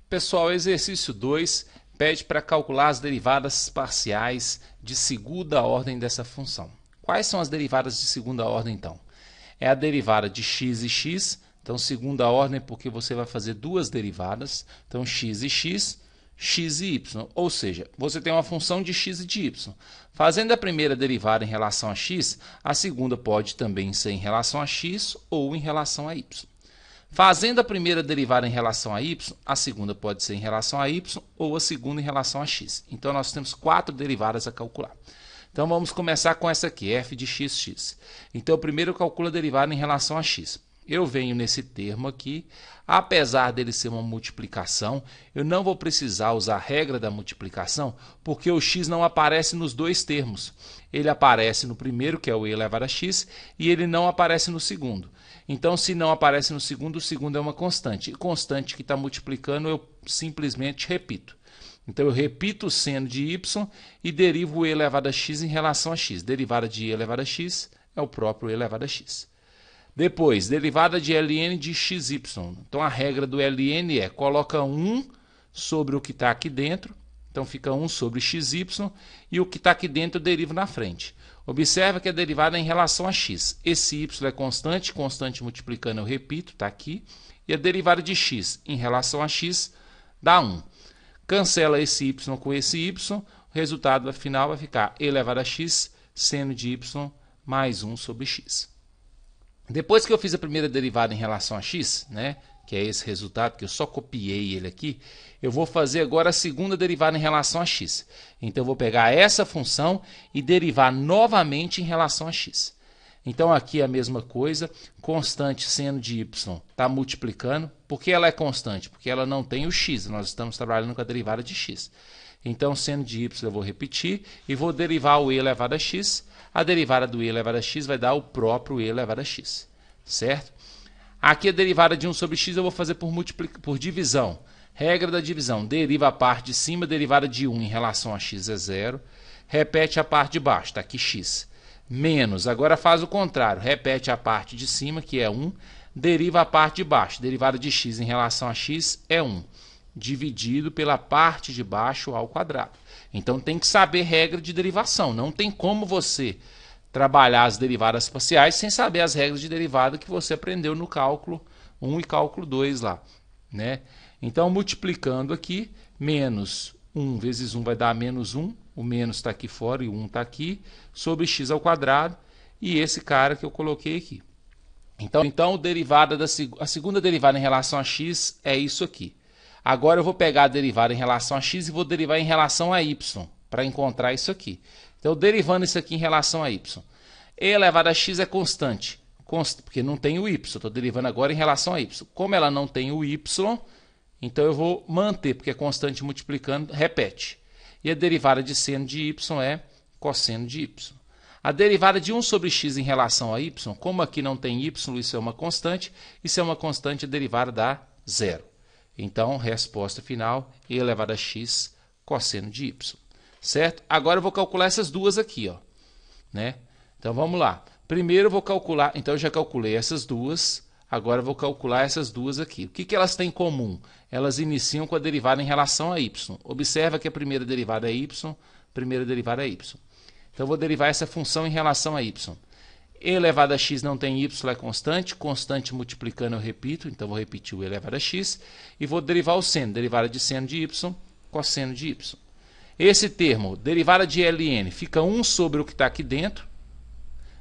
Pessoal, exercício 2 pede para calcular as derivadas parciais de segunda ordem dessa função. Quais são as derivadas de segunda ordem, então? É a derivada de x e x, então segunda ordem porque você vai fazer duas derivadas, então x e x, x e y, ou seja, você tem uma função de x e de y. Fazendo a primeira derivada em relação a x, a segunda pode também ser em relação a x ou em relação a y. Fazendo a primeira derivada em relação a y, a segunda pode ser em relação a y ou a segunda em relação a x. Então, nós temos 4 derivadas a calcular. Então, vamos começar com essa aqui, f de x. Então, primeiro eu calculo a derivada em relação a x. Eu venho nesse termo aqui, apesar dele ser uma multiplicação, eu não vou precisar usar a regra da multiplicação, porque o x não aparece nos dois termos. Ele aparece no primeiro, que é o e elevado a x, e ele não aparece no segundo. Então, se não aparece no segundo, o segundo é uma constante. E constante que está multiplicando, eu simplesmente repito. Então, eu repito o seno de y e derivo o e elevado a x em relação a x. Derivada de e elevado a x é o próprio e elevado a x. Depois, derivada de ln de xy. Então, a regra do ln é coloca 1 sobre o que está aqui dentro. Então, fica 1 sobre xy e o que está aqui dentro eu derivo na frente. Observa que a derivada é em relação a x. Esse y é constante, constante multiplicando eu repito, está aqui. E a derivada de x em relação a x dá 1. Cancela esse y com esse y, o resultado final vai ficar e elevado a x seno de y mais 1 sobre x. Depois que eu fiz a primeira derivada em relação a x, né, que é esse resultado, que eu só copiei ele aqui, eu vou fazer agora a segunda derivada em relação a x. Então, eu vou pegar essa função e derivar novamente em relação a x. Então, aqui é a mesma coisa, constante seno de y está multiplicando. Por que ela é constante? Porque ela não tem o x, nós estamos trabalhando com a derivada de x. Então, seno de y eu vou repetir e vou derivar o e elevado a x. A derivada do e elevado a x vai dar o próprio e elevado a x, certo? Aqui a derivada de 1 sobre x eu vou fazer por divisão. Regra da divisão, deriva a parte de cima, derivada de 1 em relação a x é 0. Repete a parte de baixo, está aqui x. Menos, agora faz o contrário, repete a parte de cima, que é 1, deriva a parte de baixo. Derivada de x em relação a x é 1, dividido pela parte de baixo ao quadrado. Então, tem que saber regra de derivação. Não tem como você trabalhar as derivadas parciais sem saber as regras de derivada que você aprendeu no cálculo 1 e cálculo 2 lá, né? Então, multiplicando aqui, menos 1 vezes 1 vai dar menos 1. O menos está aqui fora e o 1 está aqui, sobre x ao quadrado, e esse cara que eu coloquei aqui. Então a segunda derivada em relação a x é isso aqui. Agora eu vou pegar a derivada em relação a x e vou derivar em relação a y, para encontrar isso aqui. Então, derivando isso aqui em relação a y. E elevado a x é constante, porque não tem o y. Estou derivando agora em relação a y. Como ela não tem o y, então eu vou manter, porque é constante multiplicando, repete. E a derivada de seno de y é cosseno de y. A derivada de 1 sobre x em relação a y, como aqui não tem y, isso é uma constante, a derivada dá 0. Então, resposta final, e elevado a x cosseno de y. Certo? Agora eu vou calcular essas duas aqui, ó, né? Então, vamos lá. Primeiro eu vou calcular, então eu já calculei essas duas, agora eu vou calcular essas duas aqui. O que elas têm em comum? Elas iniciam com a derivada em relação a y. Observa que a primeira derivada é y, primeira derivada é y. Então, eu vou derivar essa função em relação a y. E elevado a x não tem y, é constante. Constante multiplicando eu repito, então vou repetir o e elevado a x. E vou derivar o seno, derivada de seno de y, cosseno de y. Esse termo, derivada de ln, fica 1 sobre o que está aqui dentro,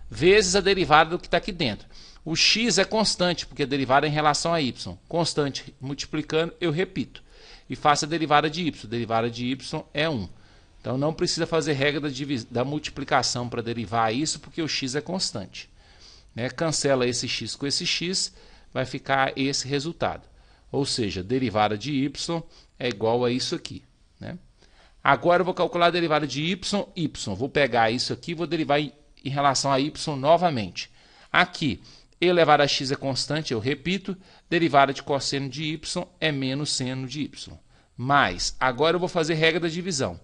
vezes a derivada do que está aqui dentro. O x é constante, porque a derivada é em relação a y. Constante multiplicando, eu repito. E faço a derivada de y. Derivada de y é 1. Então, não precisa fazer regra da multiplicação para derivar isso, porque o x é constante, né? Cancela esse x com esse x, vai ficar esse resultado. Ou seja, derivada de y é igual a isso aqui, né? Agora, eu vou calcular a derivada de y. Vou pegar isso aqui e vou derivar em relação a y novamente. Aqui, e elevado a x é constante, eu repito. Derivada de cosseno de y é menos seno de y. Mas, agora eu vou fazer regra da divisão.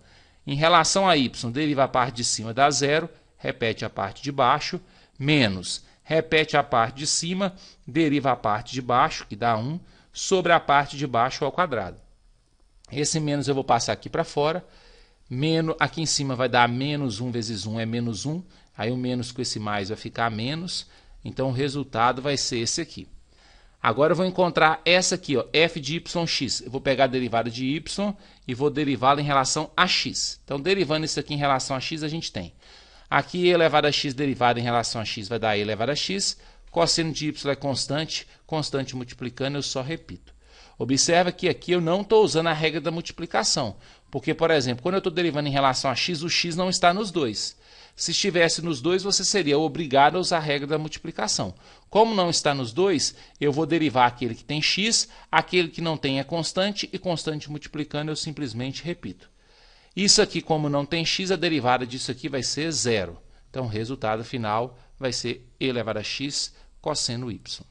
Em relação a y, deriva a parte de cima, dá 0. Repete a parte de baixo. Menos, repete a parte de cima, deriva a parte de baixo, que dá 1, sobre a parte de baixo ao quadrado. Esse menos eu vou passar aqui para fora. Menos, aqui em cima vai dar menos 1 vezes 1 é menos 1. Aí o menos com esse mais vai ficar menos. Então o resultado vai ser esse aqui. Agora eu vou encontrar essa aqui, ó, f de yx. Eu vou pegar a derivada de y e vou derivá-la em relação a x. Então, derivando isso aqui em relação a x, a gente tem. Aqui, e elevado a x derivada em relação a x vai dar e elevado a x. Cosseno de y é constante. Constante multiplicando, eu só repito. Observa que aqui eu não estou usando a regra da multiplicação. Porque, por exemplo, quando eu estou derivando em relação a x, o x não está nos dois. Se estivesse nos dois, você seria obrigado a usar a regra da multiplicação. Como não está nos dois, eu vou derivar aquele que tem x, aquele que não tem é constante, e constante multiplicando eu simplesmente repito. Isso aqui, como não tem x, a derivada disso aqui vai ser zero. Então, o resultado final vai ser e elevado a x cosseno y.